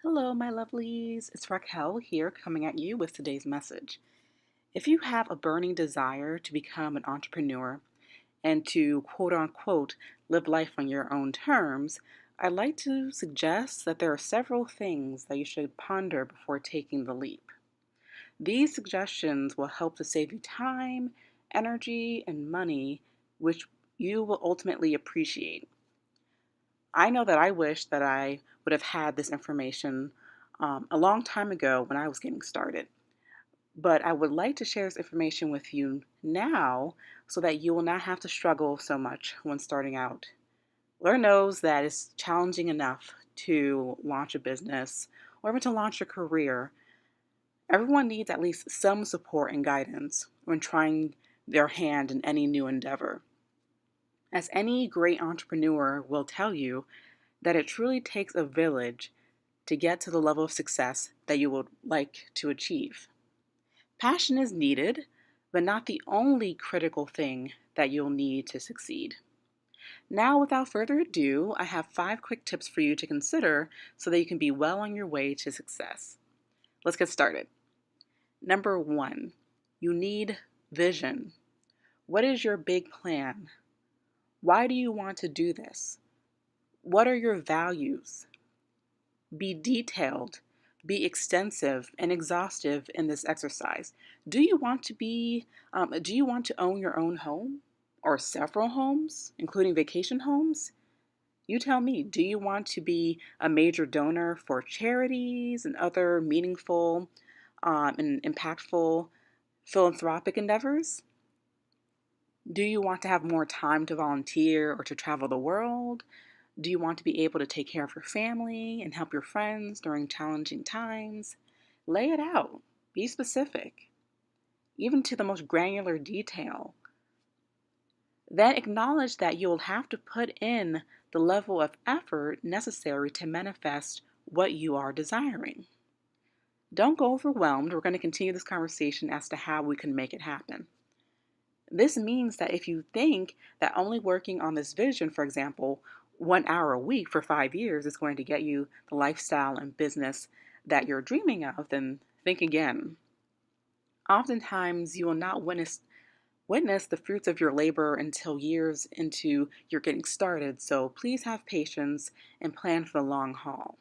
Hello, my lovelies. It's Raquel here coming at you with today's message. If you have a burning desire to become an entrepreneur and to quote unquote live life on your own terms, I'd like to suggest that there are several things that you should ponder before taking the leap. These suggestions will help to save you time, energy, and money, which you will ultimately appreciate. I know that I wish that I would have had this information a long time ago when I was getting started. But I would like to share this information with you now so that you will not have to struggle so much when starting out. Lord knows that it's challenging enough to launch a business or even to launch a career. Everyone needs at least some support and guidance when trying their hand in any new endeavor. As any great entrepreneur will tell you, that it truly takes a village to get to the level of success that you would like to achieve. Passion is needed, but not the only critical thing that you'll need to succeed. Now, without further ado, I have 5 quick tips for you to consider so that you can be well on your way to success. Let's get started. Number 1, you need vision. What is your big plan? Why do you want to do this? What are your values? Be detailed, be extensive and exhaustive in this exercise. Do you want to own your own home or several homes, including vacation homes? You tell me, do you want to be a major donor for charities and other meaningful and impactful philanthropic endeavors? Do you want to have more time to volunteer or to travel the world? Do you want to be able to take care of your family and help your friends during challenging times? Lay it out. Be specific, even to the most granular detail. Then acknowledge that you'll have to put in the level of effort necessary to manifest what you are desiring. Don't go overwhelmed. We're going to continue this conversation as to how we can make it happen. This means that if you think that only working on this vision, for example, 1 hour a week for 5 years is going to get you the lifestyle and business that you're dreaming of, then think again. Oftentimes, you will not witness the fruits of your labor until years into your getting started, so please have patience and plan for the long haul.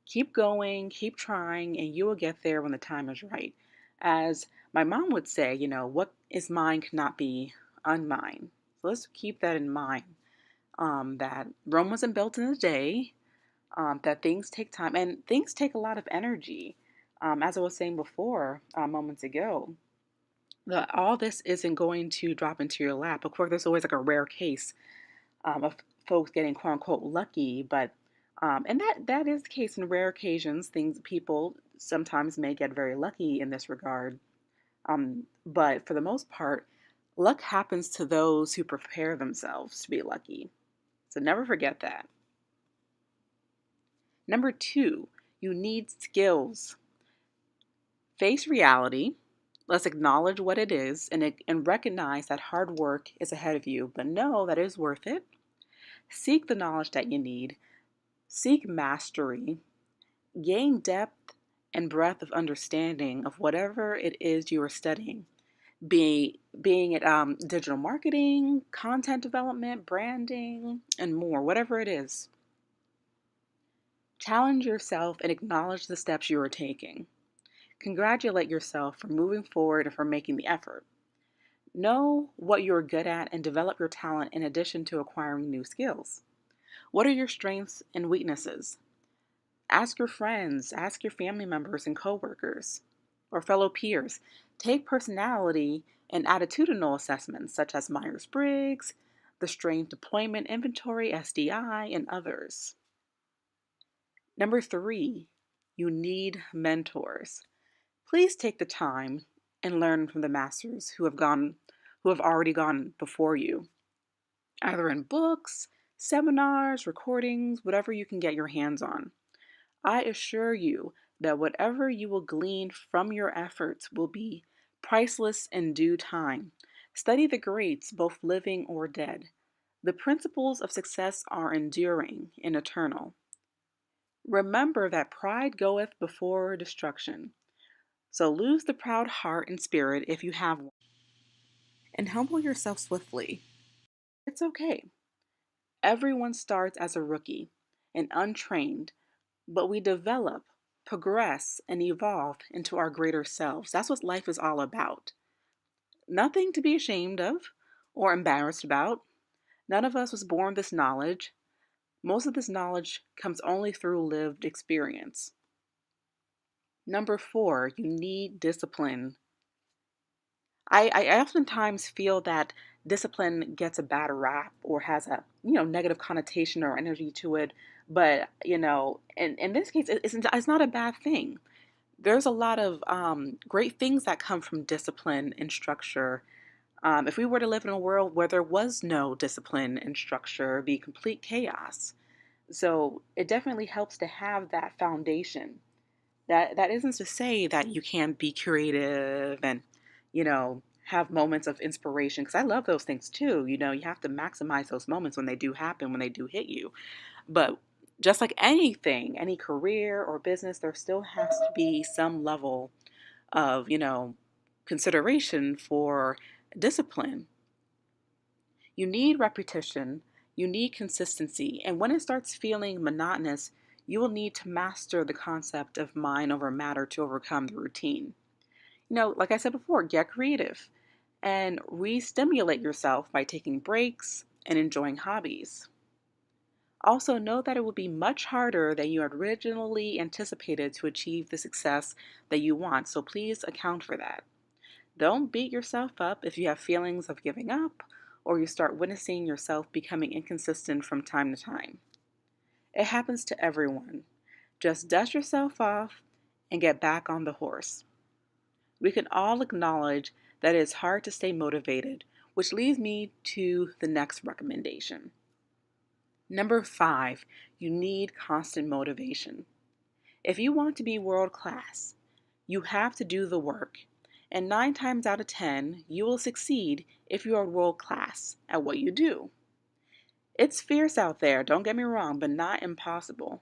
Keep going, keep trying, and you will get there when the time is right. As my mom would say, what is mine cannot be unmine. So let's keep that in mind. That Rome wasn't built in a day, that things take time, and things take a lot of energy. As I was saying before, moments ago, that all this isn't going to drop into your lap. Of course, there's always like a rare case of folks getting quote unquote lucky, but and that is the case in rare occasions. People sometimes may get very lucky in this regard, but for the most part, luck happens to those who prepare themselves to be lucky. So never forget that. Number 2, you need skills. Face reality. Let's acknowledge what it is and recognize that hard work is ahead of you, but know that it is worth it. Seek the knowledge that you need. Seek mastery. Gain depth and breadth of understanding of whatever it is you are studying, being it digital marketing, content development, branding, and more, whatever it is. Challenge yourself and acknowledge the steps you are taking. Congratulate yourself for moving forward and for making the effort. Know what you're good at and develop your talent in addition to acquiring new skills. What are your strengths and weaknesses? Ask your friends, ask your family members and coworkers or fellow peers. Take personality and attitudinal assessments such as Myers-Briggs, the Strength Deployment Inventory, SDI, and others. Number 3, you need mentors. Please take the time and learn from the masters who have already gone before you, either in books, seminars, recordings, whatever you can get your hands on. I assure you that whatever you will glean from your efforts will be priceless in due time. Study the greats, both living or dead. The principles of success are enduring and eternal. Remember that pride goeth before destruction. So lose the proud heart and spirit if you have one, and humble yourself swiftly. It's okay. Everyone starts as a rookie and untrained, but we develop, progress, and evolve into our greater selves. That's what life is all about. Nothing to be ashamed of or embarrassed about. None of us was born with this knowledge. Most of this knowledge comes only through lived experience. Number four, you need discipline. I oftentimes feel that discipline gets a bad rap or has a negative connotation or energy to it, but in this case, it's not a bad thing. There's a lot of great things that come from discipline and structure. If we were to live in a world where there was no discipline and structure, it'd be complete chaos. So it definitely helps to have that foundation. That isn't to say that you can't be creative and, have moments of inspiration, because I love those things too. You have to maximize those moments when they do happen, when they do hit you. But just like anything, any career or business, there still has to be some level of, consideration for discipline. You need repetition, you need consistency, and when it starts feeling monotonous, you will need to master the concept of mind over matter to overcome the routine. Like I said before, get creative and re stimulate yourself by taking breaks and enjoying hobbies. Also, know that it will be much harder than you had originally anticipated to achieve the success that you want, so please account for that. Don't beat yourself up if you have feelings of giving up or you start witnessing yourself becoming inconsistent from time to time. It happens to everyone. Just dust yourself off and get back on the horse. We can all acknowledge that it is hard to stay motivated, which leads me to the next recommendation. Number five, you need constant motivation. If you want to be world class, you have to do the work. And 9 times out of 10, you will succeed if you are world class at what you do. It's fierce out there, don't get me wrong, but not impossible.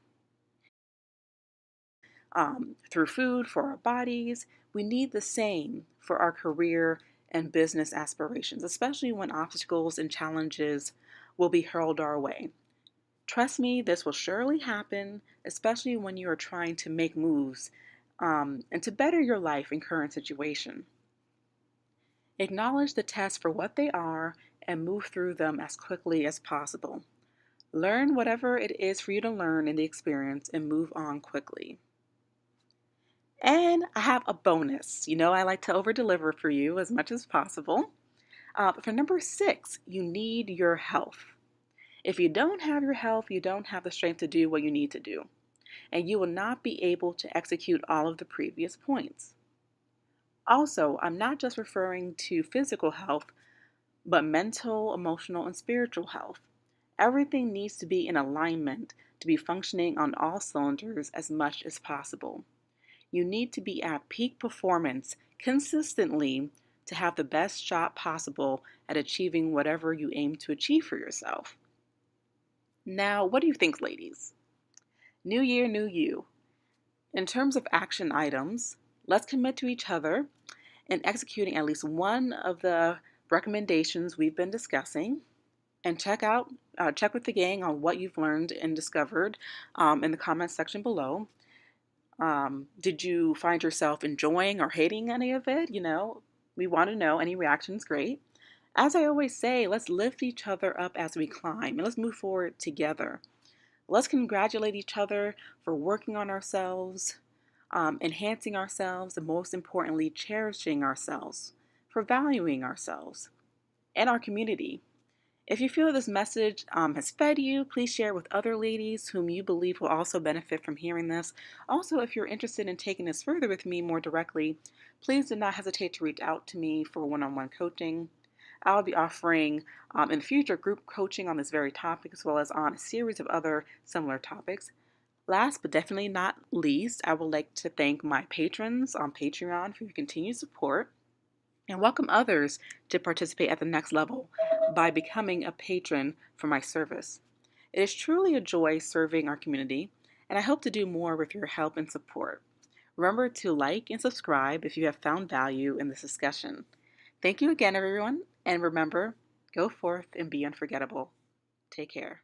Through food for our bodies, we need the same for our career and business aspirations, especially when obstacles and challenges will be hurled our way. Trust me, this will surely happen, especially when you are trying to make moves and to better your life and current situation. Acknowledge the tests for what they are and move through them as quickly as possible. Learn whatever it is for you to learn in the experience and move on quickly. And I have a bonus. I like to over deliver for you as much as possible. For number six, you need your health. If you don't have your health, you don't have the strength to do what you need to do, and you will not be able to execute all of the previous points. Also, I'm not just referring to physical health, but mental, emotional, and spiritual health. Everything needs to be in alignment to be functioning on all cylinders as much as possible. You need to be at peak performance consistently to have the best shot possible at achieving whatever you aim to achieve for yourself. Now, what do you think, ladies? New year, new you. In terms of action items, let's commit to each other in executing at least one of the recommendations we've been discussing, and check with the gang on what you've learned and discovered in the comments section below. Did you find yourself enjoying or hating any of it? We want to know. Any reactions, great. As I always say, let's lift each other up as we climb and let's move forward together. Let's congratulate each other for working on ourselves, enhancing ourselves, and most importantly, cherishing ourselves, for valuing ourselves and our community. If you feel this message has fed you, please share it with other ladies whom you believe will also benefit from hearing this. Also, if you're interested in taking this further with me more directly, please do not hesitate to reach out to me for one-on-one coaching. I'll be offering in the future group coaching on this very topic, as well as on a series of other similar topics. Last but definitely not least, I would like to thank my patrons on Patreon for your continued support and welcome others to participate at the next level by becoming a patron for my service. It is truly a joy serving our community, and I hope to do more with your help and support. Remember to like and subscribe if you have found value in this discussion. Thank you again, everyone, and remember, go forth and be unforgettable. Take care.